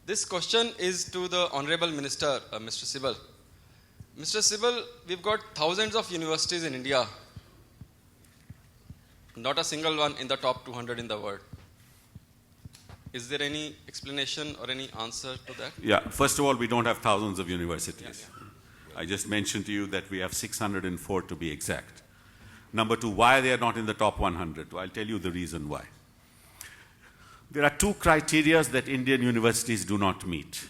This question is to the Honorable Minister, Mr. Sibal. Mr. Sibal, we've got thousands of universities in India. Not a single one in the top 200 in the world. Is there any explanation or any answer to that? Yeah, first of all, we don't have thousands of universities. I just mentioned to you that we have 604 to be exact. Number two, why they are not in the top 100? I'll tell you the reason why. There are two criteria that Indian universities do not meet,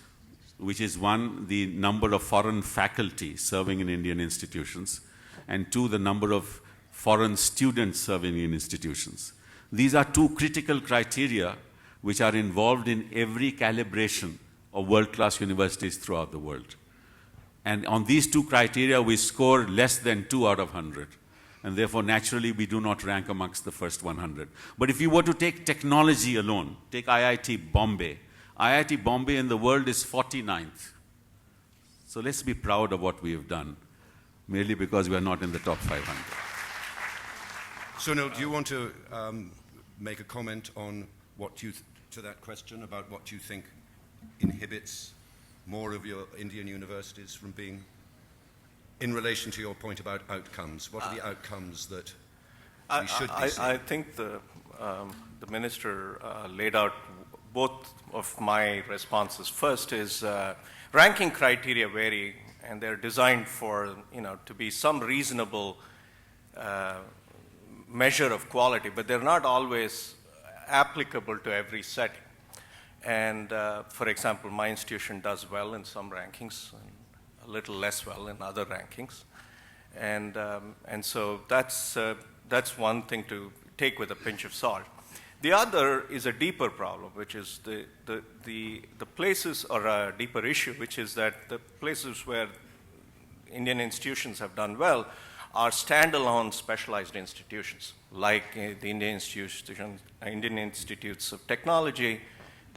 which is one, the number of foreign faculty serving in Indian institutions, and two, the number of foreign students serving in institutions. These are two critical criteria which are involved in every calibration of world-class universities throughout the world. And on these two criteria, we score less than 2 out of 100. And therefore, naturally, we do not rank amongst the first 100. But if you were to take technology alone, take IIT Bombay. IIT Bombay in the world is 49th. So let's be proud of what we have done, merely because we are not in the top 500. Sunil, do you want to make a comment on what you, to that question about what you think inhibits more of your Indian universities from being, in relation to your point about outcomes? What are the outcomes that we should be seeing? I think the minister laid out both of my responses. First is ranking criteria vary, and they're designed for, to be some reasonable measure of quality, but they're not always applicable to every setting. And for example, my institution does well in some rankings and a little less well in other rankings. And so that's one thing to take with a pinch of salt. The other is a deeper problem, which is the places, or a deeper issue, which is that the places where Indian institutions have done well are standalone specialized institutions, like the Indian Institutes of Technology,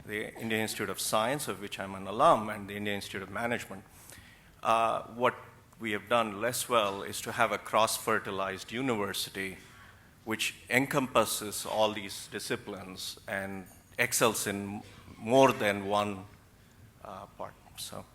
the Indian Institute of Science, of which I'm an alum, and the Indian Institute of Management. What we have done less well is to have a cross-fertilized university which encompasses all these disciplines and excels in more than one part. So